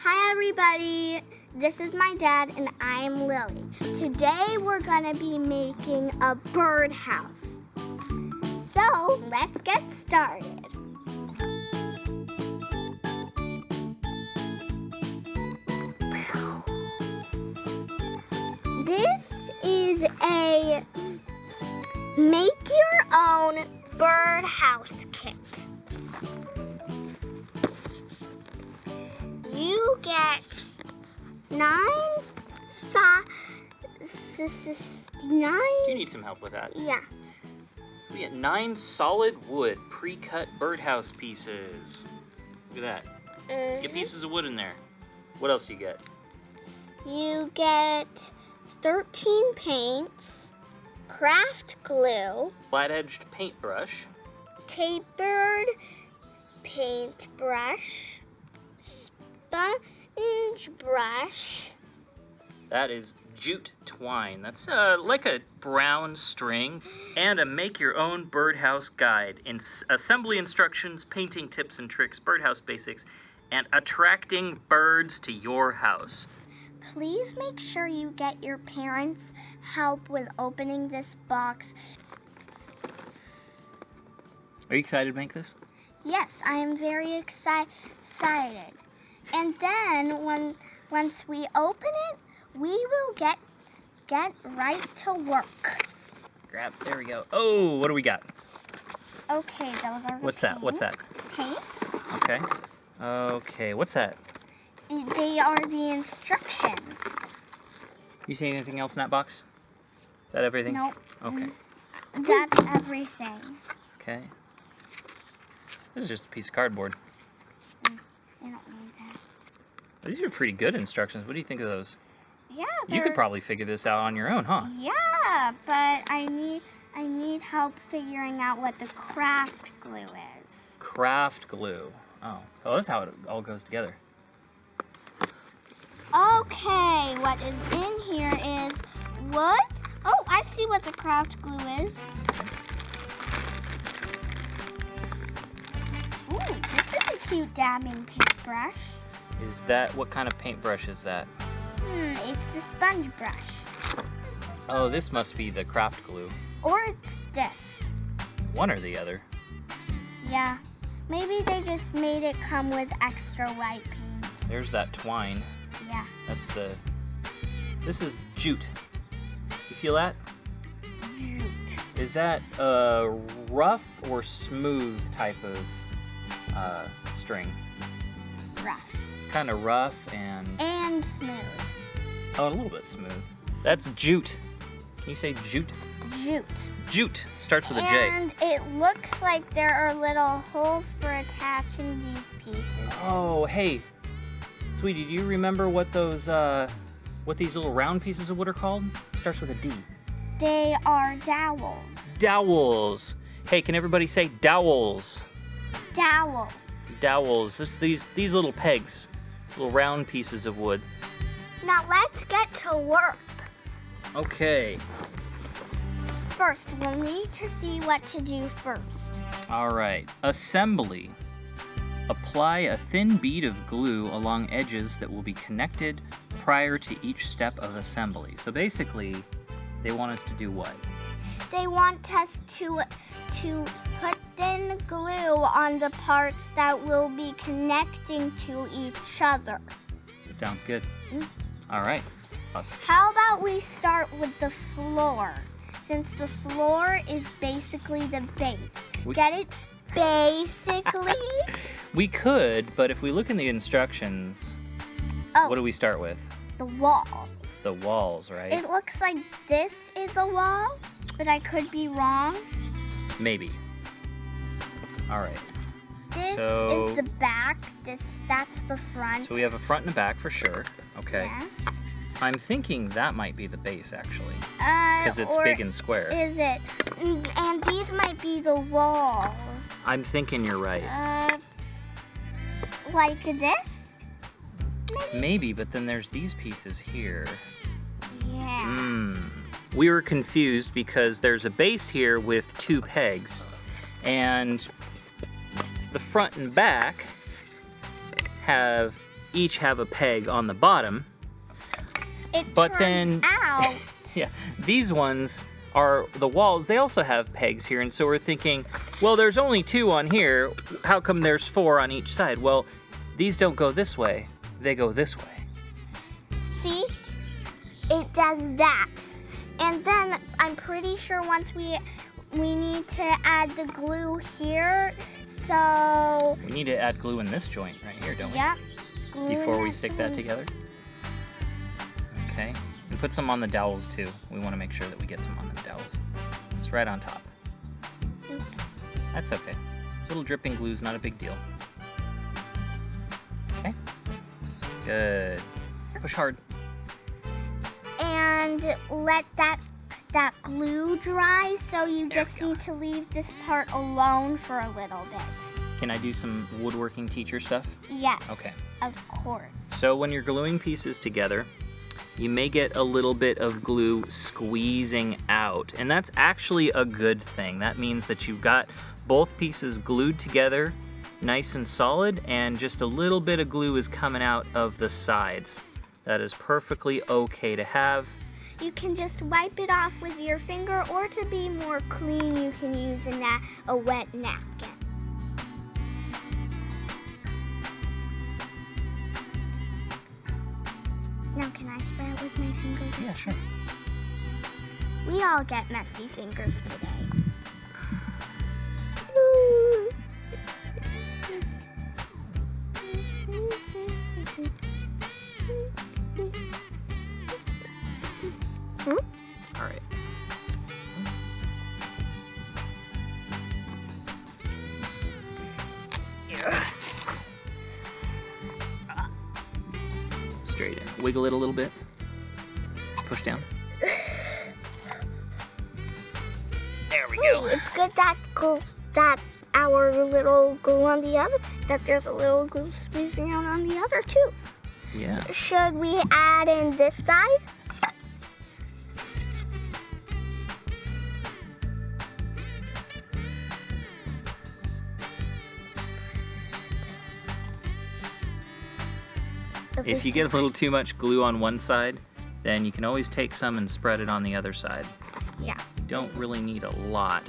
Hi everybody, this is my dad and I'm Lily. Today we're gonna be making a birdhouse. So let's get started. This is a make your own birdhouse kit. You get 9 You need some help with that. Yeah. We get 9 solid wood pre-cut birdhouse pieces. Look at that. Get pieces of wood in there. What else do you get? You get 13 paints, craft glue, Flat-edged paintbrush, tapered paintbrush, sponge brush. that is jute twine. That's like a brown string, and a make-your-own birdhouse guide. Assembly instructions, painting tips and tricks, birdhouse basics, and attracting birds to your house. Please make sure you get your parents' help with opening this box. Are you excited to make this? Yes, I am very excited. And then once we open it, we will get right to work. There we go. Oh, what do we got? Okay, those are the What's that? What's that? paints. Okay. Okay, what's that? They are the instructions. You see anything else in that box? Is that everything? Nope. Okay. That's everything. Okay. This is just a piece of cardboard. I don't need that. These are pretty good instructions. What do you think of those? Yeah, You could probably figure this out on your own, huh? Yeah, but I need help figuring out what the craft glue is. Craft glue. Oh, that's how it all goes together. Okay, what is in here is wood. Oh, I see what the craft glue is. Ooh, this is a cute dabbing paintbrush. Is that, what kind of paintbrush is that? It's the sponge brush. Oh, this must be the craft glue. Or it's this. One or the other. Yeah. Maybe they just made it come with extra white paint. There's that twine. Yeah. This is jute. You feel that? Jute. Is that a rough or smooth type of string? Rough. It's kind of rough and smooth. Oh, a little bit smooth. That's jute. Can you say jute? Jute. Jute. Starts with a J. And it looks like there are little holes for attaching these pieces. Oh, hey. Sweetie, do you remember what those, what these little round pieces of wood are called? Starts with a D. They are dowels. Dowels. Hey, can everybody say dowels? Dowels. Dowels. These little pegs. Little round pieces of wood. Now let's get to work. Okay. First, we'll need to see what to do first. All right. Assembly. Apply a thin bead of glue along edges that will be connected prior to each step of assembly. So basically, they want us to do what? They want us to put thin glue on the parts that will be connecting to each other. Sounds good. All right. Awesome. How about we start with the floor, since the floor is basically the base. Get it? Basically? We could, but if we look in the instructions, what do we start with? The walls. The walls, right? It looks like this is a wall, but I could be wrong. Maybe. All right. This is the back. That's the front. So we have a front and a back for sure. Okay. Yes. I'm thinking that might be the base, actually. Because it's big and square. Is it? And these might be the walls. I'm thinking you're right. Like this? Maybe, but then there's these pieces here. Yeah. We were confused because there's a base here with 2 pegs, and the front and back have each have a peg on the bottom. But then out. Yeah, these ones are the walls. They also have pegs here, and so we're thinking, well, there's only 2 on here. How come there's 4 on each side? Well, these don't go this way. They go this way. See? It does that. And then I'm pretty sure once we need to add the glue here. So we need to add glue in this joint right here, don't we? Yep. Before we stick that together. Okay. And put some on the dowels too. We want to make sure that we get some on the dowels. It's right on top. Oops. That's okay. Little dripping glue is not a big deal. Okay. Good. Push hard. And let that glue dry, so you just need to leave this part alone for a little bit. Can I do some woodworking teacher stuff? Yes. Okay. Of course. So when you're gluing pieces together, you may get a little bit of glue squeezing out, and that's actually a good thing. That means that you've got both pieces glued together nice and solid, and just a little bit of glue is coming out of the sides. That is perfectly okay to have. You can just wipe it off with your finger, or to be more clean, you can use a wet napkin. Now, can I spray it with my fingers? Yeah, sure. We all get messy fingers today. All right. Straight in. Wiggle it a little bit. Push down. There we go. It's good that our little glue on the other, that there's a little glue squeezing out on the other too. Yeah. Should we add in this side? If you get a little too much glue on one side, then you can always take some and spread it on the other side. Yeah. You don't really need a lot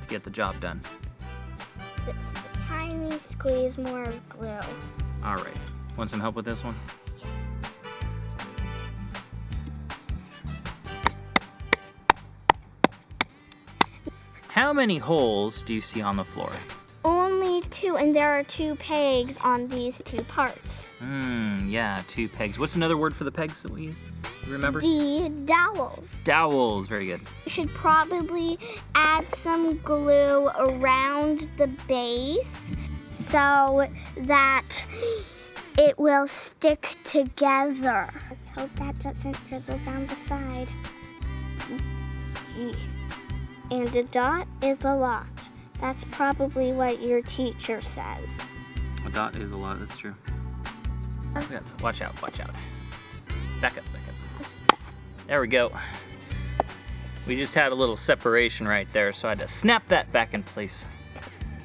to get the job done. Just a tiny squeeze more of glue. All right. Want some help with this one? How many holes do you see on the floor? Only 2, and there are 2 pegs on these 2 parts. Yeah, 2 pegs. What's another word for the pegs that we use? You remember? The dowels. Dowels, very good. You should probably add some glue around the base so that it will stick together. Let's hope that doesn't drizzle down the side. And a dot is a lot. That's probably what your teacher says. A dot is a lot, that's true. Watch out, watch out. Back up, back up. There we go. We just had a little separation right there, so I had to snap that back in place.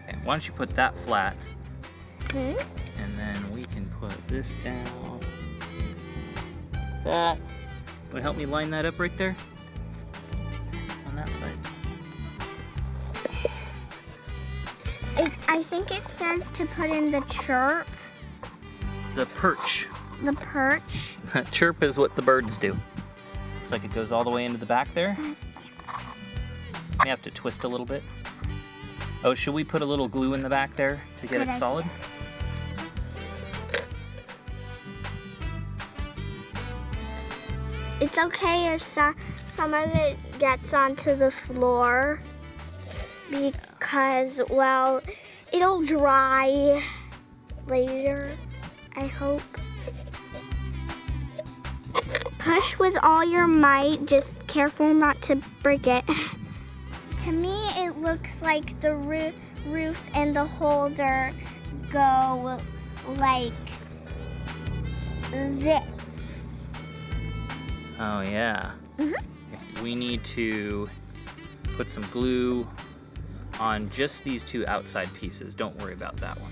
Okay, why don't you put that flat, and then we can put this down. That. Will you help me line that up right there? On that side. I think it says to put in the chirp. The perch. The perch. Chirp is what the birds do. Looks like it goes all the way into the back there. May have to twist a little bit. Oh, should we put a little glue in the back there to get it solid? It's okay if some of it gets onto the floor because, well, it'll dry later, I hope. Push with all your might, just careful not to break it. To me, it looks like the roof and the holder go like this. Oh, yeah. We need to put some glue on just these 2 outside pieces. Don't worry about that one.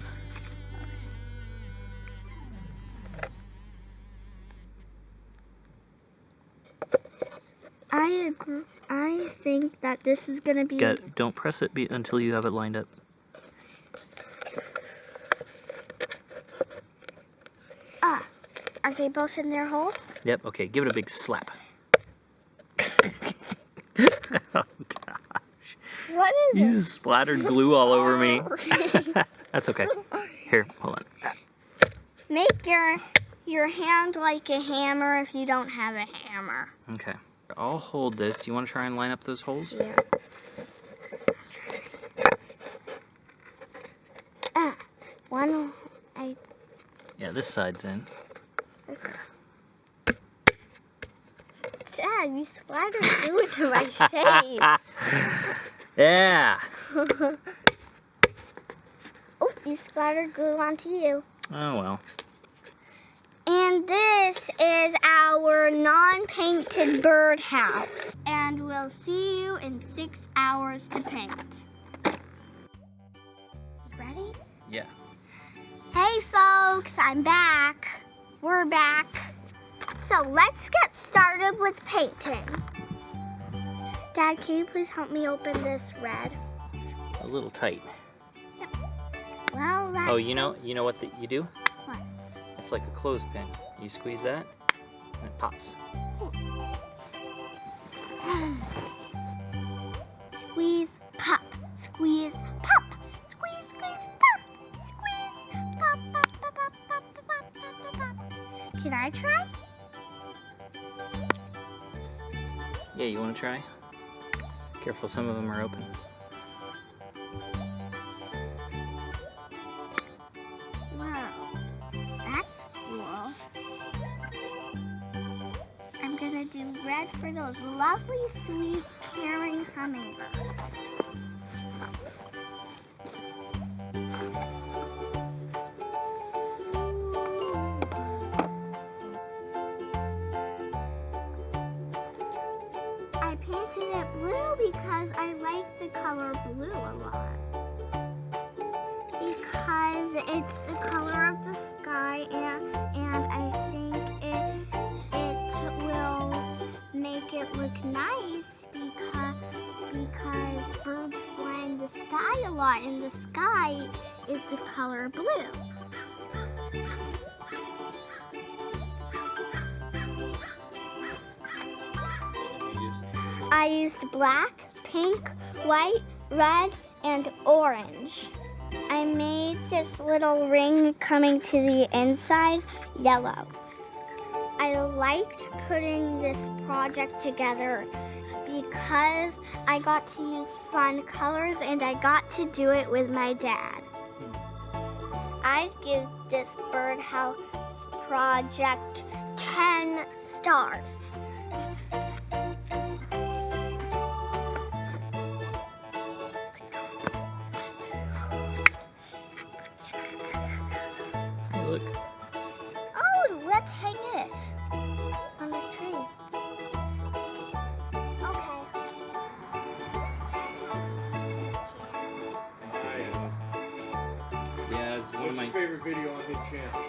I agree. I think that this is gonna be. Don't press it until you have it lined up. Are they both in their holes? Yep. Okay. Give it a big slap. Oh gosh! What is You just splattered glue all over me. That's okay. Here, hold on. Make your hand like a hammer if you don't have a hammer. Okay. I'll hold this. Do you want to try and line up those holes? Yeah. Yeah, this side's in. Dad, you splattered glue into my face. Yeah. Oh, you splattered glue onto you. Oh well. And this is our non-painted birdhouse. And we'll see you in 6 hours to paint. Ready? Yeah. Hey folks, I'm back. We're back. So let's get started with painting. Dad, can you please help me open this red? A little tight. Well, that's... Oh, you know what you do? What? It's like a clothespin. You squeeze that, and it pops. Squeeze, pop, squeeze, pop, squeeze, squeeze, pop, squeeze, pop, pop, pop, pop, pop, pop, pop, pop, pop. Can I try? Yeah, you want to try? Careful, some of them are open. Wow, that's cool. I'm gonna do red for those lovely, sweet, caring hummingbirds. I painted it blue because I like the color blue a lot. Because it's the color of the sky, and I think it will make it look nice because birds fly in the sky a lot, and the sky is the color blue. I used black, pink, white, red, and orange. I made this little ring coming to the inside yellow. I liked putting this project together because I got to use fun colors and I got to do it with my dad. I'd give this birdhouse project 10 stars. Look. Oh, let's hang it on the tree. Okay. Yeah, it's one of my favorite video on his channel?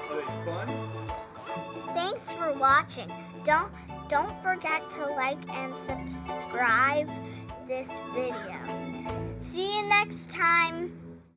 Are they fun? Thanks for watching. Don't forget to like and subscribe this video. See you next time.